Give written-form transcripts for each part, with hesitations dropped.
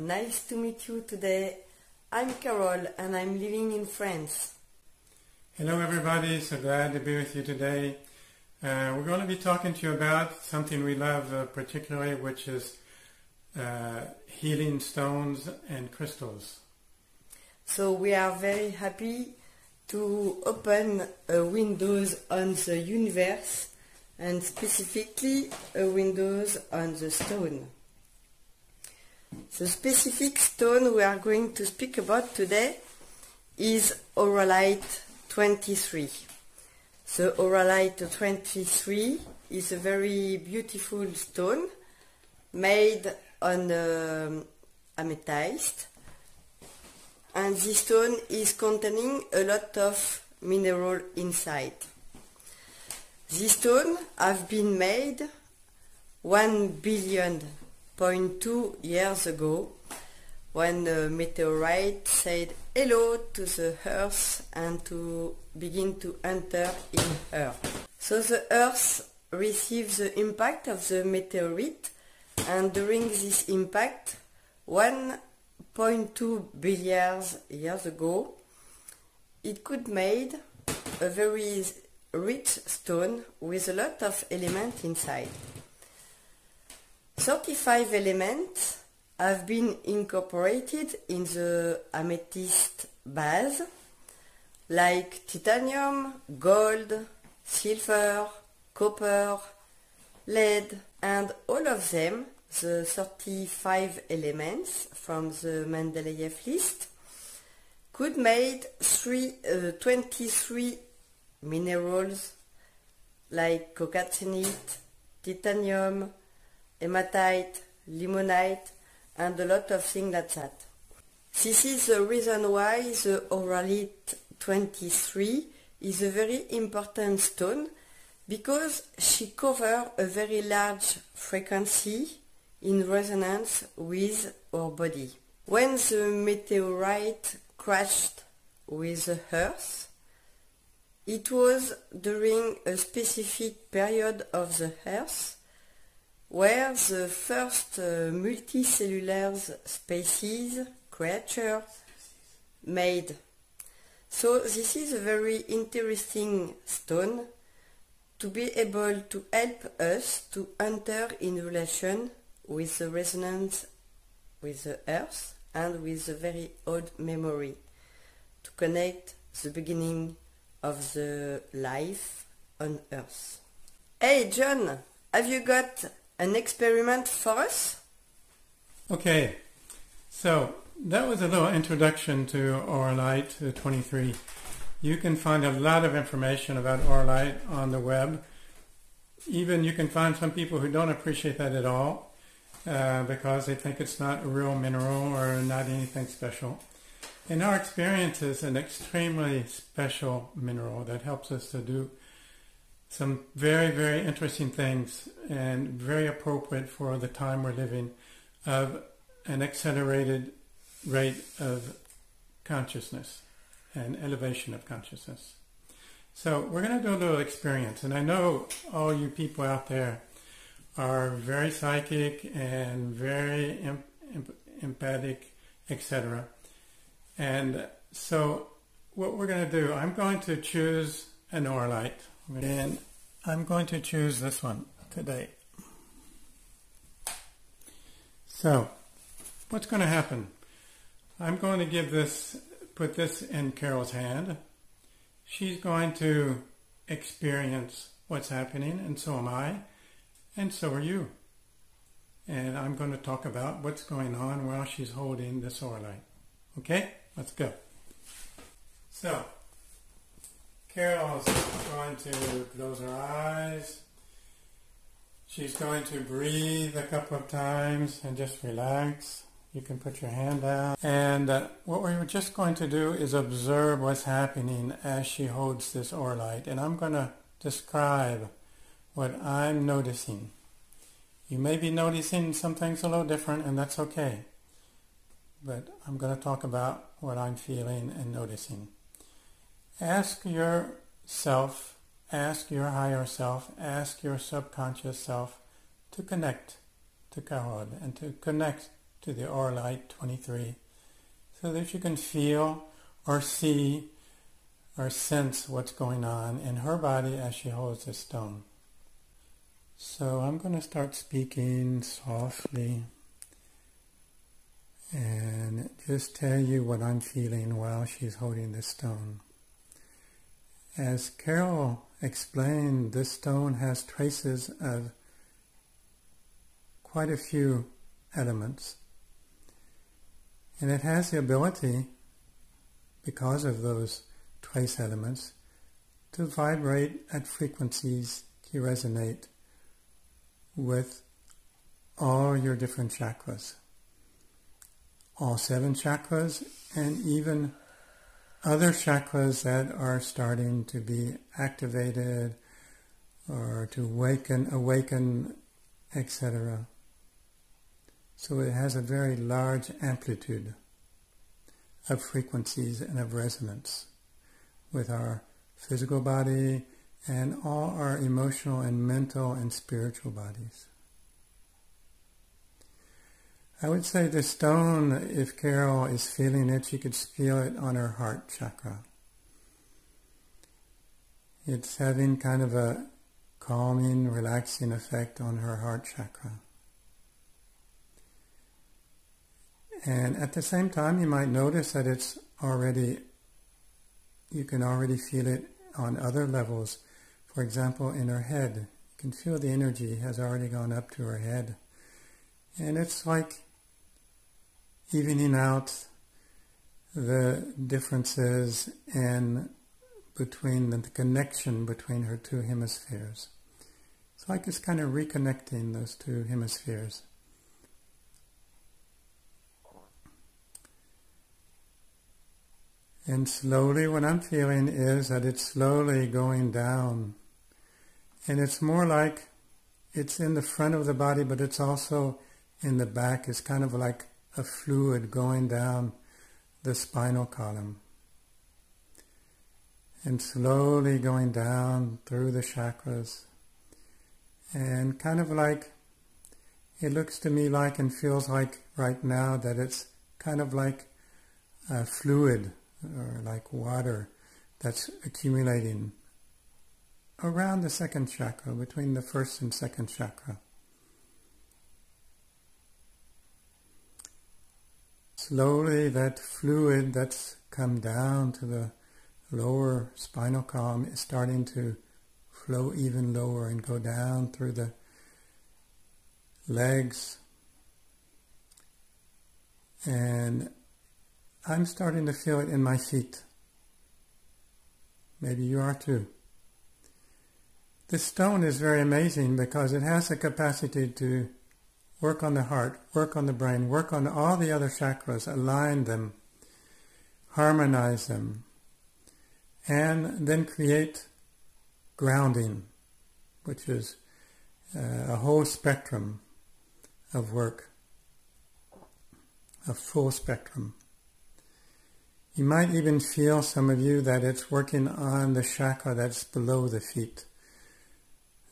Nice to meet you today. I'm Carol and I'm living in France. Hello everybody, so glad to be with you today. We're going to be talking to you about something we love particularly, which is healing stones and crystals. So we are very happy to open a windows on the universe and specifically a windows on the stone. The specific stone we are going to speak about today is Auralite 23. The Auralite 23 is a very beautiful stone made on amethyst, and this stone is containing a lot of mineral inside. This stone have been made 1.2 billion years ago, when a meteorite said hello to the Earth and to begin to enter in Earth. So the Earth receives the impact of the meteorite, and during this impact, 1.2 billion years ago, it could made a very rich stone with a lot of elements inside. 35 elements have been incorporated in the amethyst base, like titanium, gold, silver, copper, lead, and all of them, the 35 elements from the Mendeleev list, could make 23 minerals like cocatinite, titanium, hematite, limonite, and a lot of things like that. This is the reason why the Auralite 23 is a very important stone, because she covers a very large frequency in resonance with our body. When the meteorite crashed with the Earth, it was during a specific period of the Earth where the first multicellular species, creatures, made. So this is a very interesting stone to be able to help us to enter in relation with the resonance with the Earth and with the very old memory, to connect the beginning of the life on Earth. Hey John, have you got an experiment for us? Okay, so that was a little introduction to Auralite 23. You can find a lot of information about Auralite on the web. Even you can find some people who don't appreciate that at all because they think it's not a real mineral or not anything special. In our experience, it's an extremely special mineral that helps us to do some very, very interesting things and very appropriate for the time we're living, of an accelerated rate of consciousness and elevation of consciousness. So we're going to do a little experience, and I know all you people out there are very psychic and very empathic, etc. And so what we're going to do, I'm going to choose an Auralite. And I'm going to choose this one today. So, what's going to happen? I'm going to put this in Carol's hand. She's going to experience what's happening, and so am I, and so are you. And I'm going to talk about what's going on while she's holding this Auralite. Okay? Let's go. So, Carol's going to close her eyes. She's going to breathe a couple of times and just relax. You can put your hand down. And what we're just going to do is observe what's happening as she holds this Auralite. And I'm going to describe what I'm noticing. You may be noticing some things a little different, and that's okay. But I'm going to talk about what I'm feeling and noticing. Ask yourself, ask your higher self, ask your subconscious self to connect to Carol and to connect to the Auralite 23 so that you can feel or see or sense what's going on in her body as she holds the stone. So I'm going to start speaking softly and just tell you what I'm feeling while she's holding the stone. As Carol explained, this stone has traces of quite a few elements. And it has the ability, because of those trace elements, to vibrate at frequencies to resonate with all your different chakras. All 7 chakras, and even other chakras that are starting to be activated or to awaken, etc. So it has a very large amplitude of frequencies and of resonance with our physical body and all our emotional and mental and spiritual bodies. I would say the stone, if Carol is feeling it, she could feel it on her heart chakra. It's having kind of a calming, relaxing effect on her heart chakra. And at the same time, you might notice that you can already feel it on other levels. For example, in her head. You can feel the energy has already gone up to her head. And it's like evening out the differences and between the connection between her 2 hemispheres. It's like it's kind of reconnecting those 2 hemispheres. And slowly what I'm feeling is that it's slowly going down. And it's more like it's in the front of the body, but it's also in the back. It's kind of like a fluid going down the spinal column. And slowly going down through the chakras. And kind of like, it looks to me like and feels like right now that it's kind of like a fluid or like water that's accumulating around the 2nd chakra, between the 1st and 2nd chakra. Slowly that fluid that's come down to the lower spinal column is starting to flow even lower and go down through the legs. And I'm starting to feel it in my feet. Maybe you are too. This stone is very amazing because it has the capacity to work on the heart, work on the brain, work on all the other chakras, align them, harmonize them, and then create grounding, which is a whole spectrum of work, a full spectrum. You might even feel, some of you, that it's working on the chakra that's below the feet.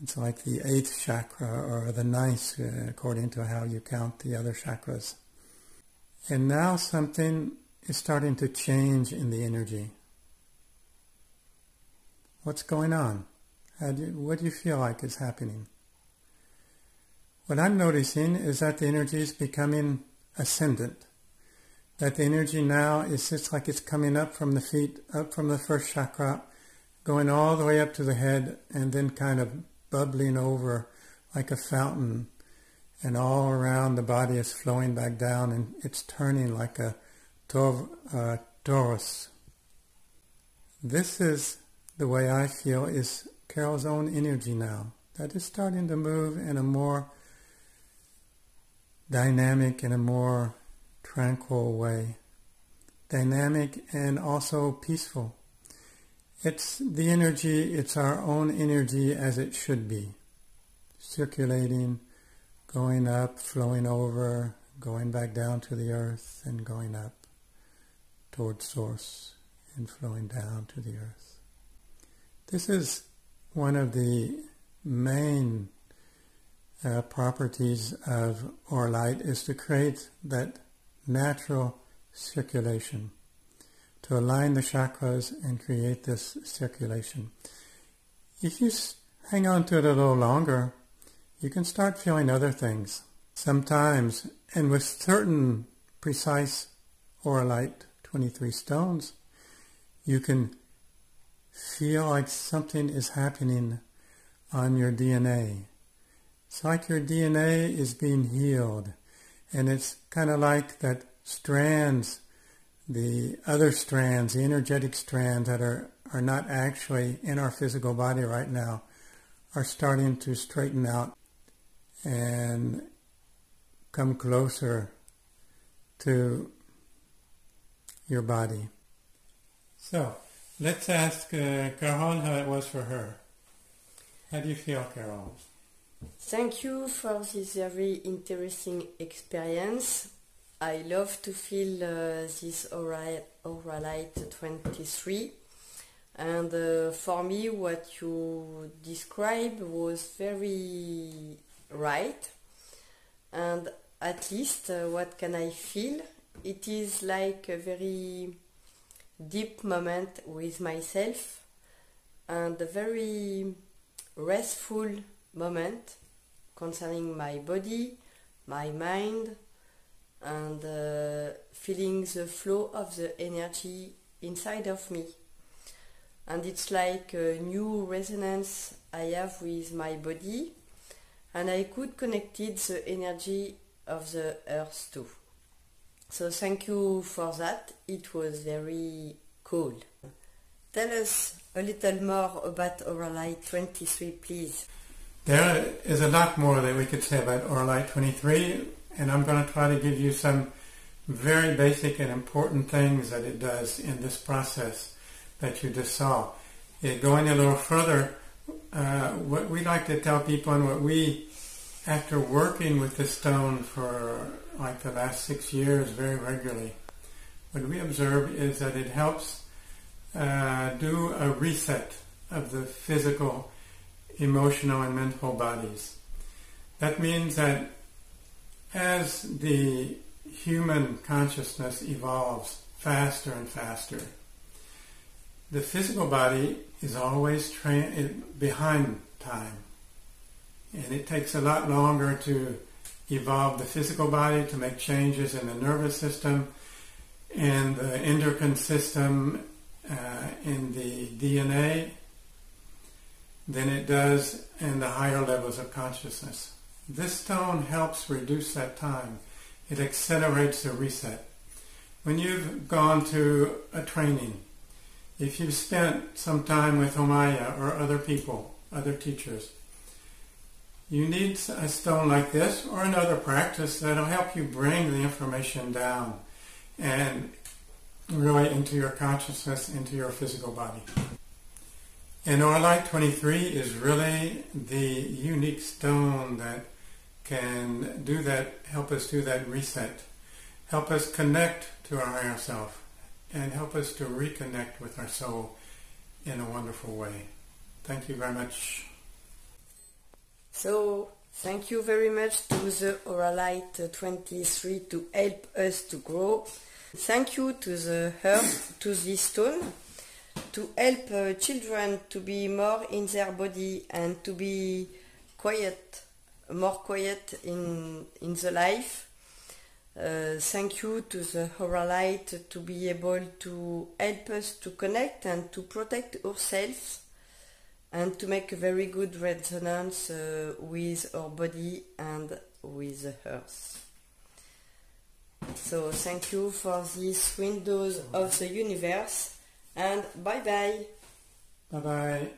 It's like the 8th chakra or the 9th, according to how you count the other chakras. And now something is starting to change in the energy. What's going on? What do you feel like is happening? What I'm noticing is that the energy is becoming ascendant. That the energy now is just like it's coming up from the feet, up from the 1st chakra, going all the way up to the head, and then kind of bubbling over like a fountain, and all around the body is flowing back down, and it's turning like a torus. This is the way I feel is Carol's own energy now, that is starting to move in a more dynamic, in a more tranquil way. Dynamic and also peaceful. It's the energy, it's our own energy as it should be. Circulating, going up, flowing over, going back down to the earth, and going up towards source and flowing down to the earth. This is one of the main properties of Auralite is to create that natural circulation, to align the chakras and create this circulation. If you hang on to it a little longer, you can start feeling other things. Sometimes, and with certain precise Auralite 23 stones, you can feel like something is happening on your DNA. It's like your DNA is being healed, and it's kind of like that strands, the other strands, the energetic strands that are not actually in our physical body right now, are starting to straighten out and come closer to your body. So, let's ask Carole how it was for her. How do you feel, Carole? Thank you for this very interesting experience. I love to feel this Auralite 23, and for me what you described was very right, and at least what can I feel? It is like a very deep moment with myself and a very restful moment concerning my body, my mind, and feeling the flow of the energy inside of me. And it's like a new resonance I have with my body, and I could connect it the energy of the earth too. So thank you for that. It was very cool. Tell us a little more about Auralite 23, please. There is a lot more that we could say about Auralite 23, and I'm going to try to give you some very basic and important things that it does in this process that you just saw. Going a little further, what we like to tell people, and what we, after working with the stone for like the last 6 years very regularly, what we observe is that it helps do a reset of the physical, emotional, and mental bodies. That means that as the human consciousness evolves faster and faster, the physical body is always behind time. And it takes a lot longer to evolve the physical body, to make changes in the nervous system and the endocrine system, in the DNA, than it does in the higher levels of consciousness. This stone helps reduce that time. It accelerates the reset. When you've gone to a training, if you've spent some time with Omaya or other people, other teachers, you need a stone like this or another practice that'll help you bring the information down and really into your consciousness, into your physical body. And Auralite 23 is really the unique stone that can do that, help us do that reset, help us connect to our higher self, and help us to reconnect with our soul in a wonderful way. Thank you very much. So, thank you very much to the Auralite 23 to help us to grow. Thank you to the earth, to this stone, to help children to be more in their body and to be quiet, more quiet in the life. Thank you to the Auralite to be able to help us to connect and to protect ourselves and to make a very good resonance with our body and with the earth. So thank you for these windows of the universe, and bye bye. Bye bye.